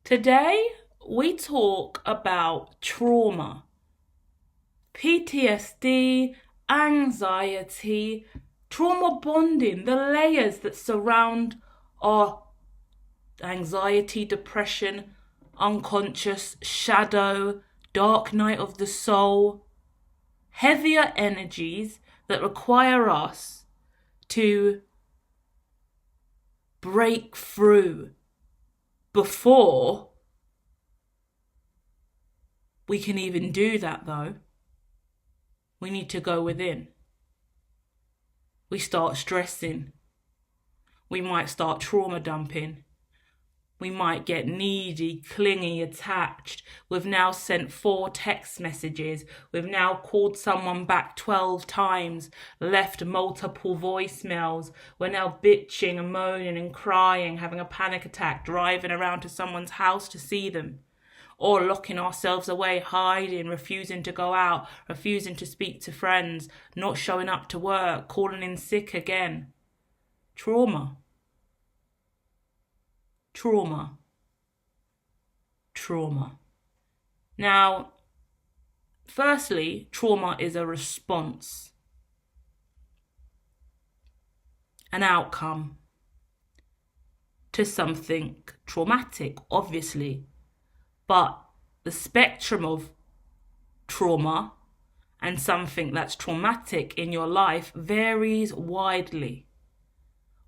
Today, we talk about trauma, PTSD, anxiety, trauma bonding, the layers that surround our anxiety, depression, unconscious, shadow, dark night of the soul, heavier energies that require us to break through before we can even do that, though. We need to go within. We start stressing. We might start trauma dumping. We might get needy, clingy, attached. We've now sent 4 text messages. We've now called someone back 12 times, left multiple voicemails. We're now bitching and moaning and crying, having a panic attack, driving around to someone's house to see them, or locking ourselves away, hiding, refusing to go out, refusing to speak to friends, not showing up to work, calling in sick again. Trauma. Now, firstly, trauma is a response, an outcome to something traumatic, obviously. But the spectrum of trauma and something that's traumatic in your life varies widely.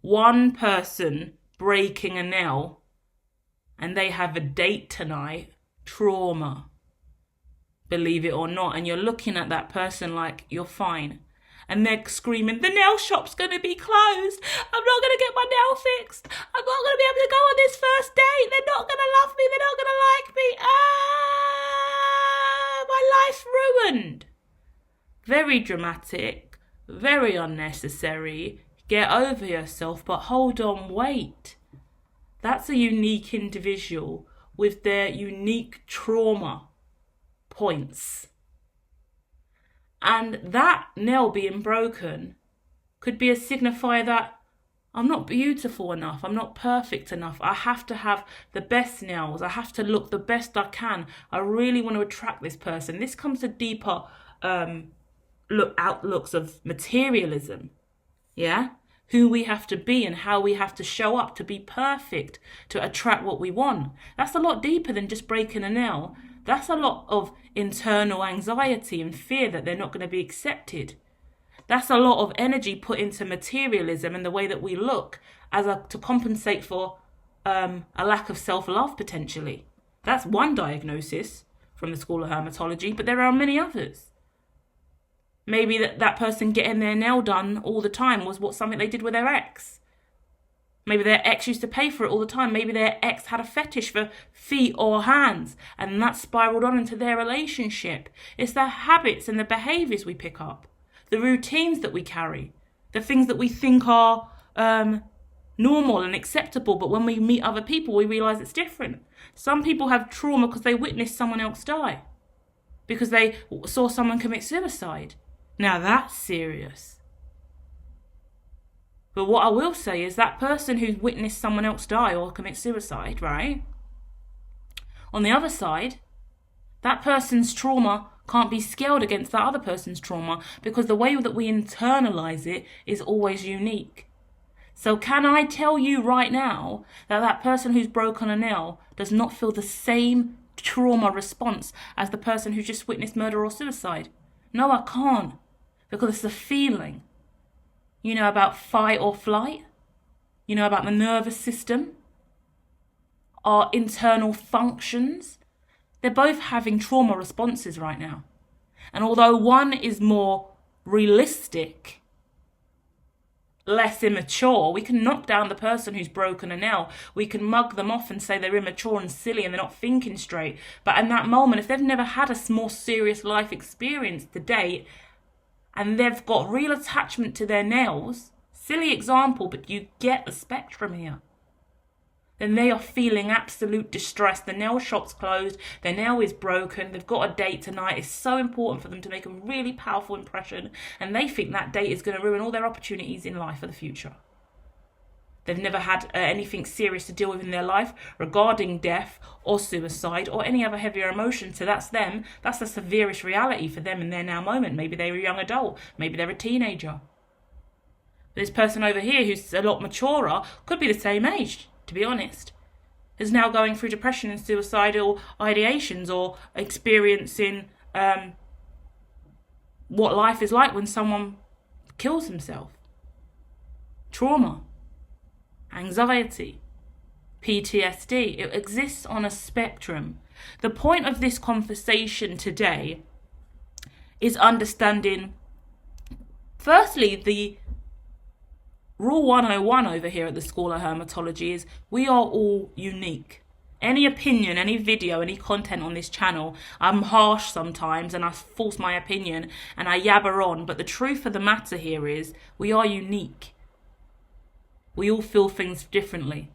One person breaking a nail and they have a date tonight, trauma, believe it or not, and you're looking at that person like you're fine, and they're screaming, the nail shop's going to be closed, I'm not going to get my nail fixed, I'm not going to be able to go on this first date, they're not going to love me, they're not going to like me, my life's ruined. Very dramatic, very unnecessary. Get over yourself, but hold on, wait. That's a unique individual with their unique trauma points. And that nail being broken could be a signifier that I'm not beautiful enough, I'm not perfect enough, I have to have the best nails, I have to look the best I can, I really want to attract this person. This comes to deeper outlooks of materialism, yeah? Who we have to be and how we have to show up to be perfect, to attract what we want. That's a lot deeper than just breaking a nail. That's a lot of internal anxiety and fear that they're not going to be accepted. That's a lot of energy put into materialism and the way that we look to compensate for a lack of self-love, potentially. That's one diagnosis from the School of Hermitology, but there are many others. Maybe that person getting their nail done all the time was something they did with their ex. Maybe their ex used to pay for it all the time. Maybe their ex had a fetish for feet or hands, and that spiraled on into their relationship. It's the habits and the behaviours we pick up, the routines that we carry, the things that we think are normal and acceptable, but when we meet other people, we realise it's different. Some people have trauma because they witnessed someone else die, because they saw someone commit suicide. Now that's serious. But what I will say is that person who's witnessed someone else die or commit suicide, right? On the other side, that person's trauma can't be scaled against that other person's trauma because the way that we internalize it is always unique. So can I tell you right now that person who's broken a nail does not feel the same trauma response as the person who just witnessed murder or suicide? No, I can't. Because it's a feeling. You know about fight or flight? You know about the nervous system? Our internal functions? They're both having trauma responses right now. And although one is more realistic, less immature, we can knock down the person who's broken a nail. We can mug them off and say they're immature and silly and they're not thinking straight. But in that moment, if they've never had a more serious life experience to date, and they've got real attachment to their nails, silly example, but you get the spectrum here, then they are feeling absolute distress. The nail shop's closed, their nail is broken, they've got a date tonight. It's so important for them to make a really powerful impression, and they think that date is going to ruin all their opportunities in life for the future. They've never had anything serious to deal with in their life regarding death or suicide or any other heavier emotion. So that's them. That's the severest reality for them in their now moment. Maybe they're a young adult. Maybe they're a teenager. This person over here who's a lot maturer could be the same age, to be honest, is now going through depression and suicidal ideations or experiencing what life is like when someone kills himself. Trauma, anxiety, PTSD. It exists on a spectrum. The point of this conversation today is understanding, firstly, the Rule 101 over here at the School of Hermitology is we are all unique. Any opinion, any video, any content on this channel, I'm harsh sometimes and I force my opinion and I yabber on, but the truth of the matter here is we are unique. We all feel things differently.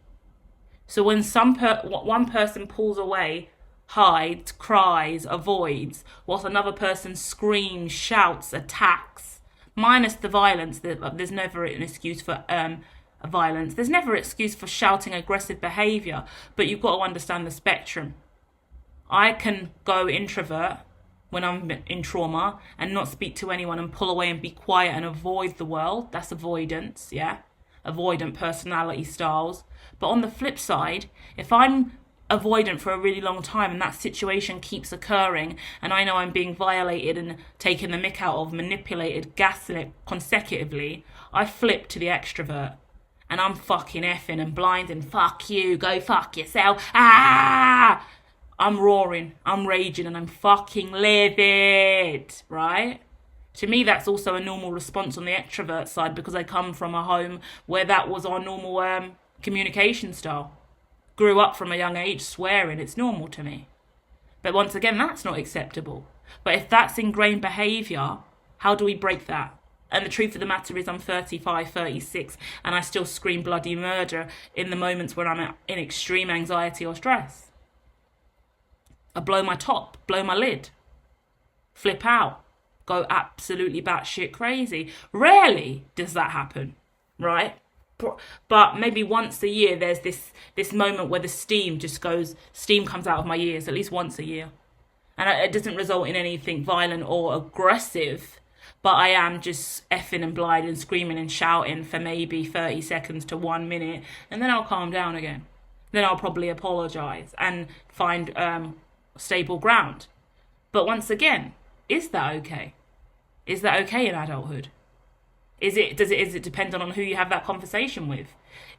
So when one person pulls away, hides, cries, avoids, whilst another person screams, shouts, attacks, minus the violence, there's never an excuse for violence. There's never an excuse for shouting aggressive behaviour, but you've got to understand the spectrum. I can go introvert when I'm in trauma and not speak to anyone and pull away and be quiet and avoid the world. That's avoidance, yeah? Avoidant personality styles. But on the flip side, if I'm avoidant for a really long time and that situation keeps occurring and I know I'm being violated and taken the mick out of, manipulated, gaslit consecutively, I flip to the extrovert. And I'm fucking effing and blinding. Fuck you, go fuck yourself. Ah! I'm roaring, I'm raging, and I'm fucking livid, right? To me, that's also a normal response on the extrovert side because I come from a home where that was our normal communication style. Grew up from a young age swearing, it's normal to me. But once again, that's not acceptable. But if that's ingrained behaviour, how do we break that? And the truth of the matter is I'm 35, 36, and I still scream bloody murder in the moments when I'm in extreme anxiety or stress. I blow my top, blow my lid, flip out, go absolutely batshit crazy. Rarely does that happen, right? But maybe once a year there's this moment where the steam comes out of my ears, at least once a year. And it doesn't result in anything violent or aggressive, but I am just effing and blinding and screaming and shouting for maybe 30 seconds to 1 minute, and then I'll calm down again. Then I'll probably apologise and find stable ground. But once again, is that okay? Is that okay in adulthood? Is it depend on who you have that conversation with?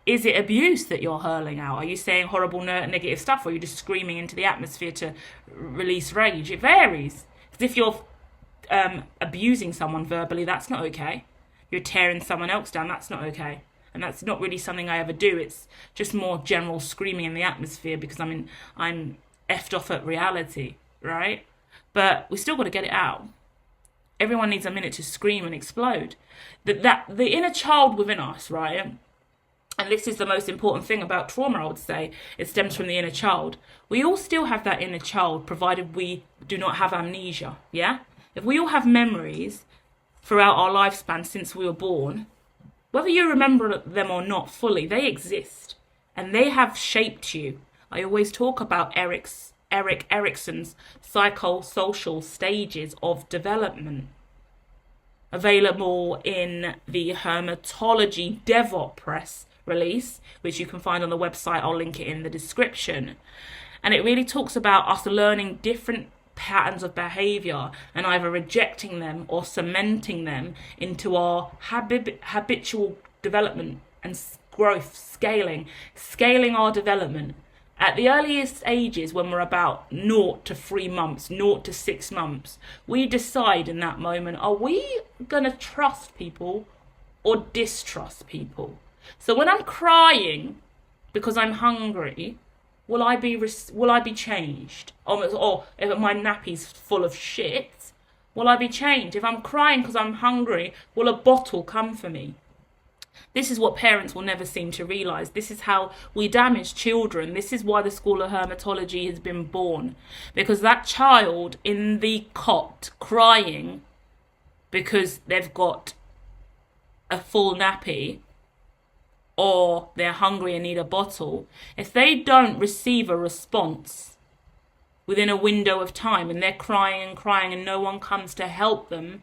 Is it abuse that you're hurling out? Are you saying horrible, negative stuff, or are you just screaming into the atmosphere to release rage? It varies. Because if you're abusing someone verbally, that's not okay. You're tearing someone else down, that's not okay. And that's not really something I ever do. It's just more general screaming in the atmosphere because I'm effed off at reality, right? But we still got to get it out. Everyone needs a minute to scream and explode. That the inner child within us, right? And this is the most important thing about trauma, I would say. It stems from the inner child. We all still have that inner child, provided we do not have amnesia, yeah? If we all have memories throughout our lifespan since we were born, whether you remember them or not fully, they exist. And they have shaped you. I always talk about Erik Erikson's psychosocial stages of development, available in the Hermitology DevOps press release, which you can find on the website. I'll link it in the description. And it really talks about us learning different patterns of behavior and either rejecting them or cementing them into our habitual development and growth, scaling our development. At the earliest ages, when we're about 0 to 3 months, 0 to 6 months, we decide in that moment, are we going to trust people or distrust people? So when I'm crying because I'm hungry, will I be changed? Or if my nappy's full of shit, will I be changed? If I'm crying because I'm hungry, will a bottle come for me? This is what parents will never seem to realise. This is how we damage children. This is why the School of Hermitology has been born. Because that child in the cot crying because they've got a full nappy or they're hungry and need a bottle, if they don't receive a response within a window of time and they're crying and crying and no one comes to help them,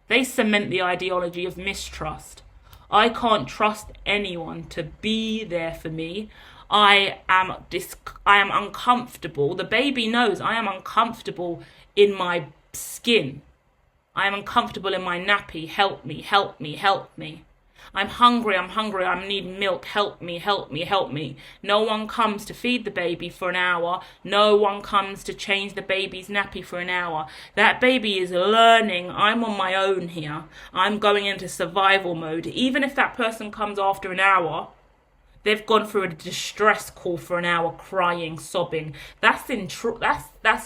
they cement the ideology of mistrust. I can't trust anyone to be there for me. I am uncomfortable. The baby knows I am uncomfortable in my skin. I am uncomfortable in my nappy. Help me, help me, help me. I'm hungry, I need milk, help me, help me, help me. No one comes to feed the baby for an hour. No one comes to change the baby's nappy for an hour. That baby is learning, I'm on my own here. I'm going into survival mode. Even if that person comes after an hour, they've gone through a distress call for an hour, crying, sobbing. That's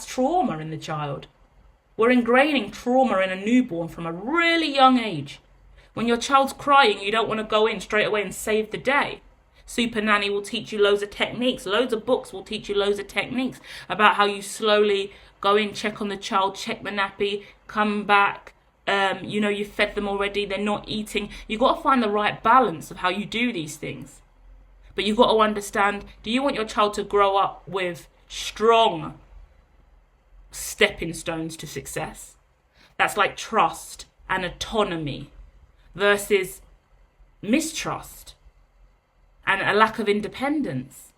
trauma in the child. We're ingraining trauma in a newborn from a really young age. When your child's crying, you don't want to go in straight away and save the day. Super Nanny will teach you loads of techniques. Loads of books will teach you loads of techniques about how you slowly go in, check on the child, check the nappy, come back. You fed them already, they're not eating. You've got to find the right balance of how you do these things. But you've got to understand, do you want your child to grow up with strong stepping stones to success? That's like trust and autonomy versus mistrust and a lack of independence.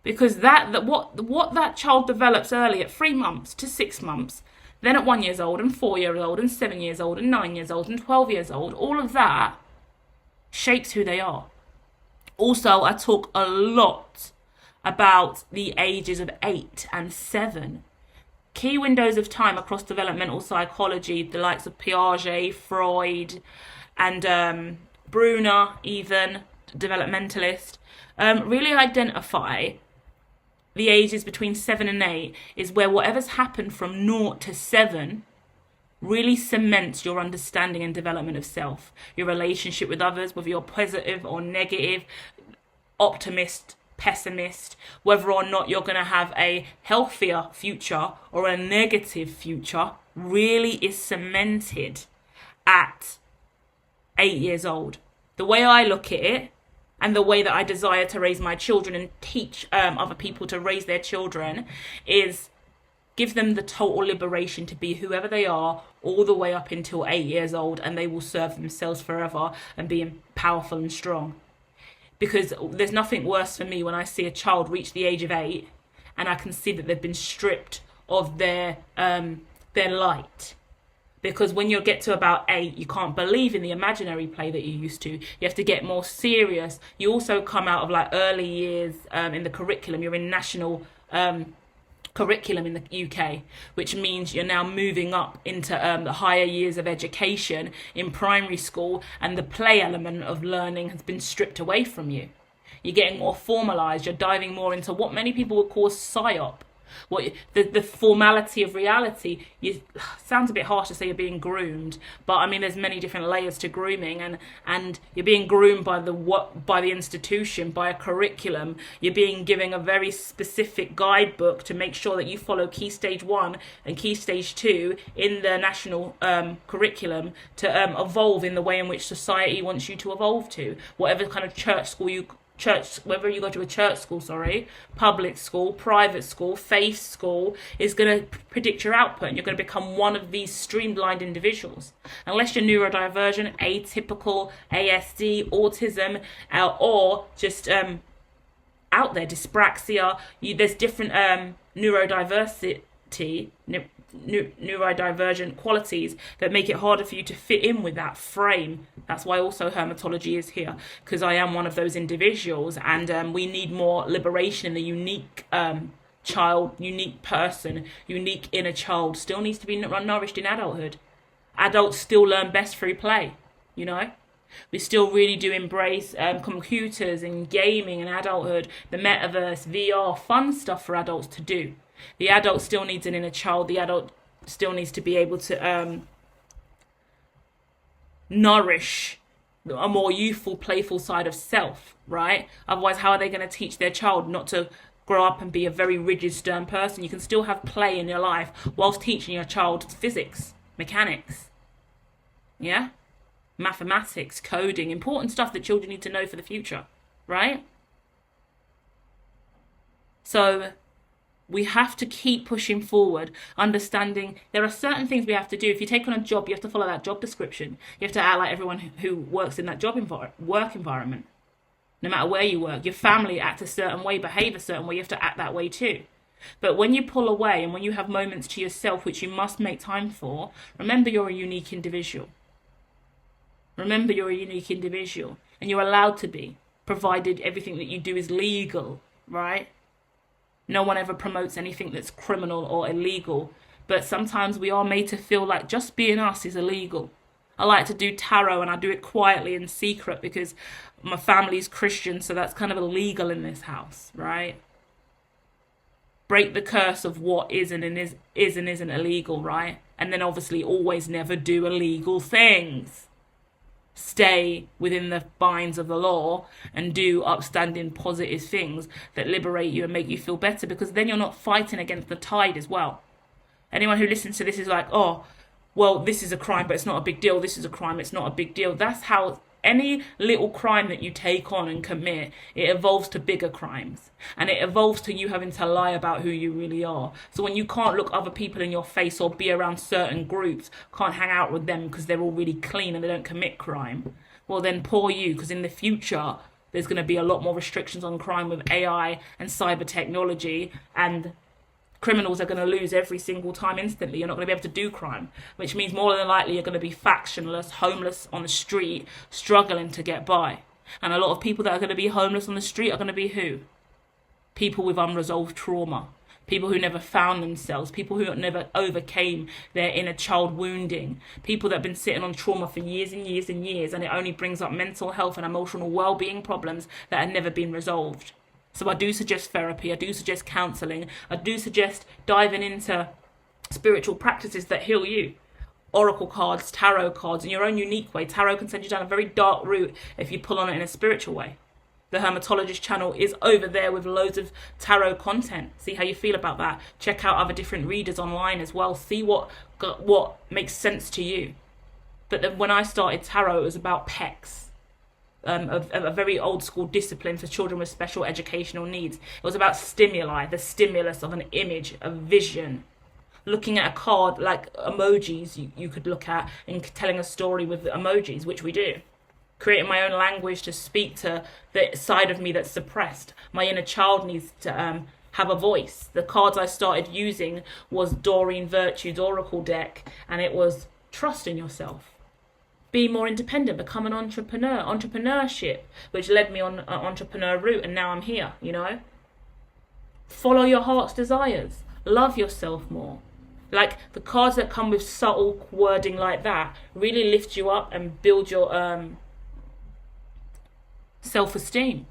Because what that child develops early at 3 months to 6 months, then at 1 year old and 4 years old and 7 years old and 9 years old and 12 years old, all of that shapes who they are. Also, I talk a lot about the ages of 8 and 7. Key windows of time across developmental psychology, the likes of Piaget, Freud, and Bruner, even, developmentalist, really identify the ages between 7 and 8 is where whatever's happened from 0 to 7 really cements your understanding and development of self, your relationship with others, whether you're positive or negative, optimist, pessimist, whether or not you're going to have a healthier future or a negative future, really is cemented at 8 years old. The way I look at it, and the way that I desire to raise my children and teach other people to raise their children, is give them the total liberation to be whoever they are all the way up until 8 years old, and they will serve themselves forever and be powerful and strong. Because there's nothing worse for me when I see a child reach the age of 8 and I can see that they've been stripped of their light. Because when you get to about 8, you can't believe in the imaginary play that you used to. You have to get more serious. You also come out of like early years in the curriculum. You're in national curriculum in the UK, which means you're now moving up into the higher years of education in primary school, and the play element of learning has been stripped away from you. You're getting more formalized. You're diving more into what many people would call psyop. What the formality of reality. Sounds a bit harsh to say you're being groomed, but I mean there's many different layers to grooming, and you're being groomed by the institution, by a curriculum. You're being given a very specific guidebook to make sure that you follow Key Stage 1 and Key Stage 2 in the national curriculum to evolve in the way in which society wants you to evolve to. Whatever kind of whether you go to a church school, public school, private school, faith school, is going to predict your output, and you're going to become one of these streamlined individuals. Unless you're neurodivergent, atypical, ASD, autism, or just out there, dyspraxia. There's different neurodivergent qualities that make it harder for you to fit in with that frame. That's why also hermitology is here, because I am one of those individuals, and we need more liberation in the unique child, unique person, unique inner child still needs to be nourished in adulthood. Adults still learn best through play, We still really do embrace computers and gaming and adulthood, the metaverse, VR, fun stuff for adults to do. The adult still needs an inner child. The adult still needs to be able to nourish a more youthful, playful side of self, right? Otherwise, how are they going to teach their child not to grow up and be a very rigid, stern person? You can still have play in your life whilst teaching your child physics, mechanics. Yeah? mathematics, coding, important stuff that children need to know for the future, right? So we have to keep pushing forward, understanding there are certain things we have to do. If you take on a job, you have to follow that job description. You have to act like everyone who works in that work environment. No matter where you work, your family act a certain way, behave a certain way, you have to act that way too. But when you pull away and when you have moments to yourself, which you must make time for, remember you're a unique individual. Remember you're a unique individual, and you're allowed to be, provided everything that you do is legal, right? No one ever promotes anything that's criminal or illegal, but sometimes we are made to feel like just being us is illegal. I like to do tarot, and I do it quietly in secret because my family's Christian, so that's kind of illegal in this house, right? Break the curse of what is and isn't illegal, right? And then obviously always never do illegal things. Stay within the binds of the law and do upstanding positive things that liberate you and make you feel better, because then you're not fighting against the tide as well. Anyone who listens to this is like, oh, well, this is a crime, but it's not a big deal. This is a crime, it's not a big deal. That's how any little crime that you take on and commit, it evolves to bigger crimes. And it evolves to you having to lie about who you really are. So when you can't look other people in your face or be around certain groups, can't hang out with them because they're all really clean and they don't commit crime, well then poor you, because in the future there's going to be a lot more restrictions on crime with AI and cyber technology, and criminals are going to lose every single time instantly. You're not going to be able to do crime, which means more than likely you're going to be factionless, homeless on the street, struggling to get by. And a lot of people that are going to be homeless on the street are going to be who? People with unresolved trauma. People who never found themselves. People who never overcame their inner child wounding. People that have been sitting on trauma for years and years and years, and it only brings up mental health and emotional well-being problems that have never been resolved. So I do suggest therapy, I do suggest counselling, I do suggest diving into spiritual practices that heal you. Oracle cards, tarot cards, in your own unique way. Tarot can send you down a very dark route if you pull on it in a spiritual way. The Hermitologist channel is over there with loads of tarot content. See how you feel about that. Check out other different readers online as well. See what makes sense to you. But then when I started tarot, it was about PECs. A very old school discipline for children with special educational needs. It was about stimuli, the stimulus of an image, a vision. Looking at a card like emojis you could look at and telling a story with emojis, which we do. Creating my own language to speak to the side of me that's suppressed. My inner child needs to have a voice. The cards I started using was Doreen Virtue's Oracle deck, and it was trust in yourself. Be more independent, become an entrepreneur, entrepreneurship, which led me on an entrepreneur route, and now I'm here, you know. Follow your heart's desires. Love yourself more. Like, the cards that come with subtle wording like that really lift you up and build your self-esteem.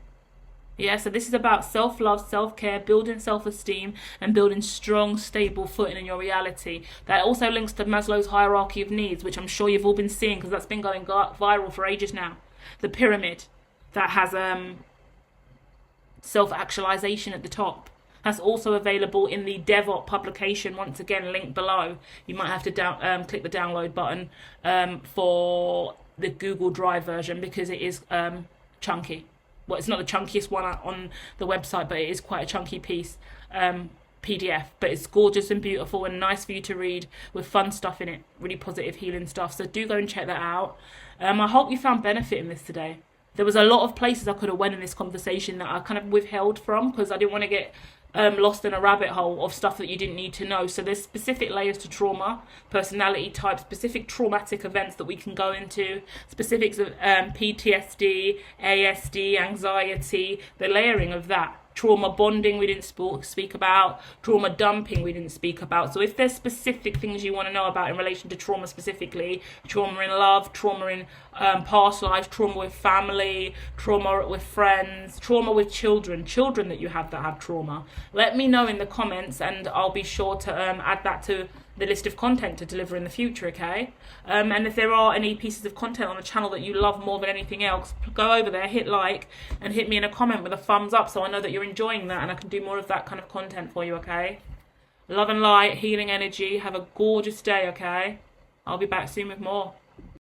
Yeah, so this is about self-love, self-care, building self-esteem, and building strong, stable footing in your reality. That also links to Maslow's hierarchy of needs, which I'm sure you've all been seeing because that's been going viral for ages now. The pyramid that has self-actualization at the top. That's also available in the DevOps publication, once again, link below. You might have to click the download button for the Google Drive version because it is chunky. Well, it's not the chunkiest one on the website, but it is quite a chunky piece, PDF. But it's gorgeous and beautiful and nice for you to read with fun stuff in it, really positive healing stuff. So do go and check that out. I hope you found benefit in this today. There was a lot of places I could have went in this conversation that I kind of withheld from because I didn't want to get lost in a rabbit hole of stuff that you didn't need to know. So there's specific layers to trauma, personality type, specific traumatic events that we can go into, specifics of PTSD, ASD, anxiety, the layering of that. Trauma bonding we didn't speak about, trauma dumping we didn't speak about. So if there's specific things you want to know about in relation to trauma specifically, trauma in love, trauma in past lives, trauma with family, trauma with friends, trauma with children that you have that have trauma, let me know in the comments and I'll be sure to add that to the list of content to deliver in the future, okay? And if there are any pieces of content on the channel that you love more than anything else, go over there, hit like, and hit me in a comment with a thumbs up so I know that you're enjoying that and I can do more of that kind of content for you, okay? Love and light, healing energy. Have a gorgeous day, okay? I'll be back soon with more.